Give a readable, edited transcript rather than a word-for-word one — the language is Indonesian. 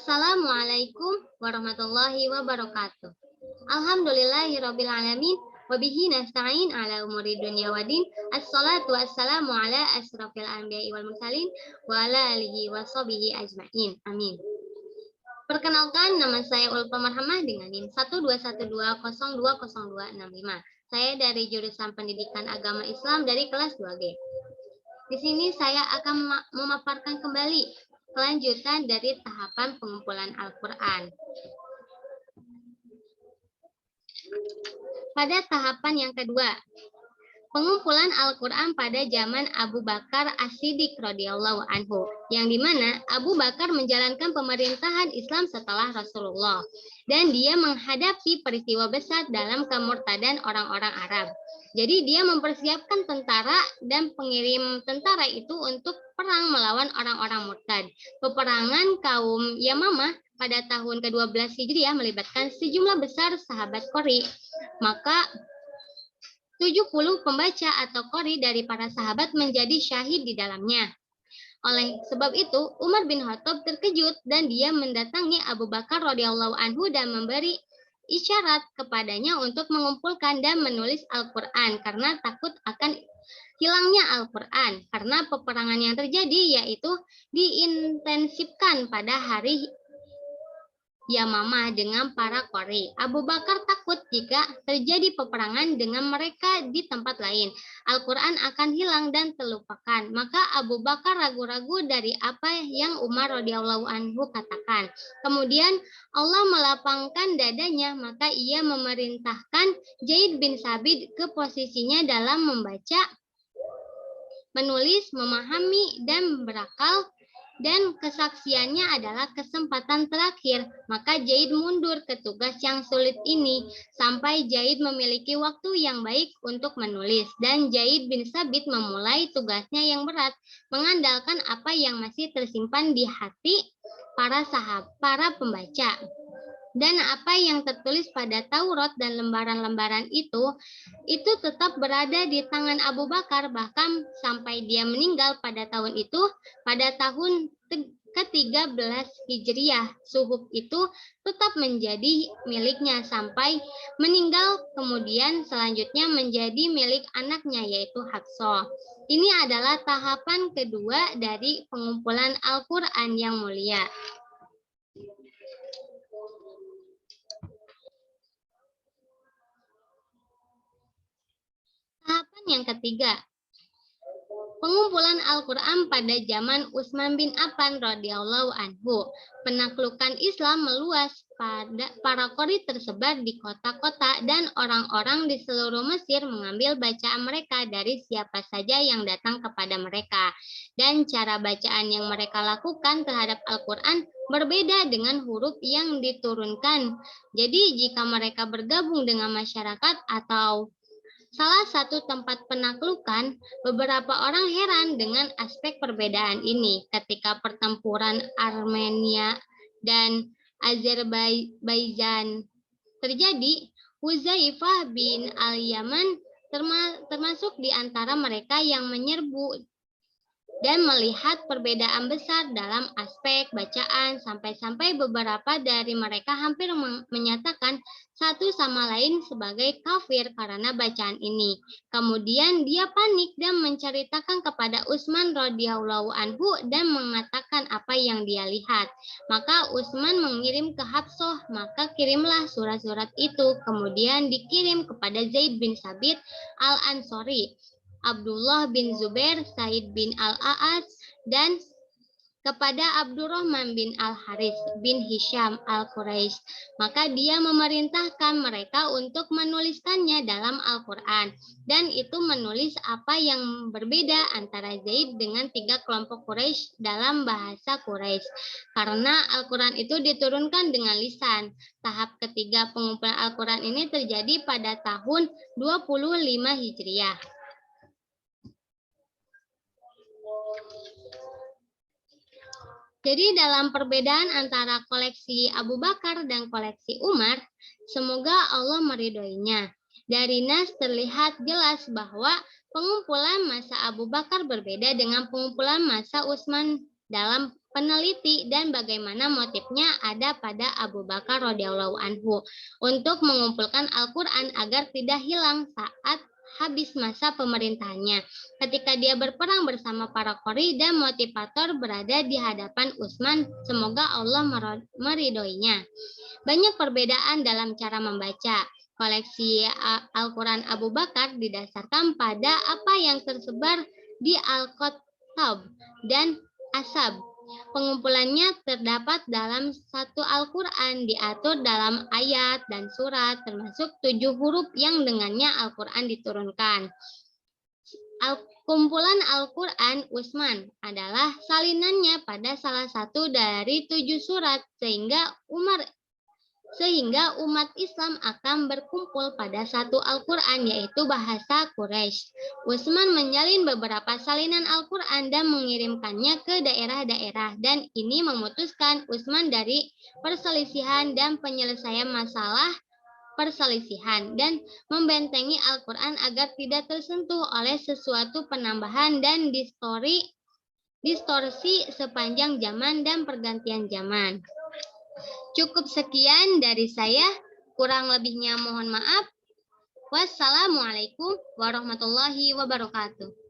Assalamualaikum warahmatullahi wabarakatuh. Alhamdulillahirabbil alamin wa bihi nasta'in ala umuri dunya waddin. Assalatu wassalamu ala asrofil anbiya'i wal mursalin wa ala alihi washabihi ajmain. Amin. Perkenalkan, nama saya Ulfa Marhamah dengan NIM 12120200265. Saya dari jurusan Pendidikan Agama Islam dari kelas 2G. Di sini saya akan memaparkan kembali kelanjutan dari tahapan pengumpulan Al-Quran. Pada tahapan yang kedua, pengumpulan Al-Quran pada zaman Abu Bakar As-Siddiq radhiyallahu anhu, yang dimana Abu Bakar menjalankan pemerintahan Islam setelah Rasulullah, dan dia menghadapi peristiwa besar dalam kemurtadan orang-orang Arab. Jadi dia mempersiapkan tentara dan pengirim tentara itu untuk perang melawan orang-orang murtad. Peperangan kaum Yamamah pada tahun ke-12 Hijriah melibatkan sejumlah besar sahabat Qori. Maka 70 pembaca atau Qori dari para sahabat menjadi syahid di dalamnya. Oleh sebab itu, Umar bin Khattab terkejut dan dia mendatangi Abu Bakar radhiyallahu anhu dan memberi isyarat kepadanya untuk mengumpulkan dan menulis Al-Quran karena takut akan hilangnya Al-Quran karena peperangan yang terjadi, yaitu diintensifkan pada hari Yamamah dengan para Qori. Abu Bakar takut jika terjadi peperangan dengan mereka di tempat lain, Al-Quran akan hilang dan terlupakan. Maka Abu Bakar ragu-ragu dari apa yang Umar radhiyallahu anhu katakan. Kemudian Allah melapangkan dadanya, maka ia memerintahkan Zaid bin Sabit ke posisinya dalam membaca, menulis, memahami, dan berakal. Dan kesaksiannya adalah kesempatan terakhir. Maka Zaid mundur ke tugas yang sulit ini sampai Zaid memiliki waktu yang baik untuk menulis. Dan Zaid bin Sabit memulai tugasnya yang berat, mengandalkan apa yang masih tersimpan di hati para pembaca. Dan apa yang tertulis pada Taurat dan lembaran-lembaran itu tetap berada di tangan Abu Bakar, bahkan sampai dia meninggal pada tahun itu, pada tahun ke-13 Hijriah. Suhuf itu tetap menjadi miliknya sampai meninggal, kemudian selanjutnya menjadi milik anaknya, yaitu Hafsah. Ini adalah tahapan kedua dari pengumpulan Al-Quran yang mulia. Tahapan yang ketiga, pengumpulan Al-Quran pada zaman Utsman bin Affan radhiyallahu anhu. Penaklukan Islam meluas, para Qori tersebar di kota-kota dan orang-orang di seluruh Mesir mengambil bacaan mereka dari siapa saja yang datang kepada mereka. Dan cara bacaan yang mereka lakukan terhadap Al-Quran berbeda dengan huruf yang diturunkan. Jadi jika mereka bergabung dengan masyarakat atau salah satu tempat penaklukan, beberapa orang heran dengan aspek perbedaan ini. Ketika pertempuran Armenia dan Azerbaijan terjadi, Huzaifah bin Al-Yaman termasuk di antara mereka yang menyerbu dan melihat perbedaan besar dalam aspek bacaan, sampai-sampai beberapa dari mereka hampir menyatakan satu sama lain sebagai kafir karena bacaan ini. Kemudian dia panik dan menceritakan kepada Utsman radhiyallahu anhu dan mengatakan apa yang dia lihat. Maka Utsman mengirim ke Hafsah, maka kirimlah surat-surat itu, kemudian dikirim kepada Zaid bin Sabit Al-Ansori, Abdullah bin Zubair, Said bin Al-A'as, dan kepada Abdurrahman bin Al-Haris bin Hisham Al-Quraisy. Maka dia memerintahkan mereka untuk menuliskannya dalam Al-Quran. Dan itu menulis apa yang berbeda antara Zaid dengan 3 kelompok Quraisy dalam bahasa Quraisy. Karena Al-Quran itu diturunkan dengan lisan. Tahap ketiga pengumpulan Al-Quran ini terjadi pada tahun 25 Hijriah. Jadi dalam perbedaan antara koleksi Abu Bakar dan koleksi Umar, semoga Allah meridhoinya. Dari nas terlihat jelas bahwa pengumpulan masa Abu Bakar berbeda dengan pengumpulan masa Utsman dalam peneliti dan bagaimana motifnya ada pada Abu Bakar radhiyallahu anhu untuk mengumpulkan Al-Quran agar tidak hilang saat habis masa pemerintahannya. Ketika dia berperang bersama para qori dan motivator berada di hadapan Utsman, semoga Allah meridhoinya. Banyak perbedaan dalam cara membaca. Koleksi Al-Quran Abu Bakar didasarkan pada apa yang tersebar di Al-Kuttab dan Asab. Pengumpulannya terdapat dalam satu Al-Quran, diatur dalam ayat dan surat, termasuk 7 huruf yang dengannya Al-Quran diturunkan. Kumpulan Al-Quran Utsman adalah salinannya pada salah satu dari 7 surat, sehingga umat Islam akan berkumpul pada satu Al-Quran, yaitu bahasa Quraisy. Utsman menyalin beberapa salinan Al-Quran dan mengirimkannya ke daerah-daerah, dan ini memutuskan Utsman dari perselisihan dan penyelesaian masalah perselisihan, dan membentengi Al-Quran agar tidak tersentuh oleh sesuatu penambahan dan distorsi sepanjang zaman dan pergantian zaman. Cukup sekian dari saya, kurang lebihnya mohon maaf. Wassalamualaikum warahmatullahi wabarakatuh.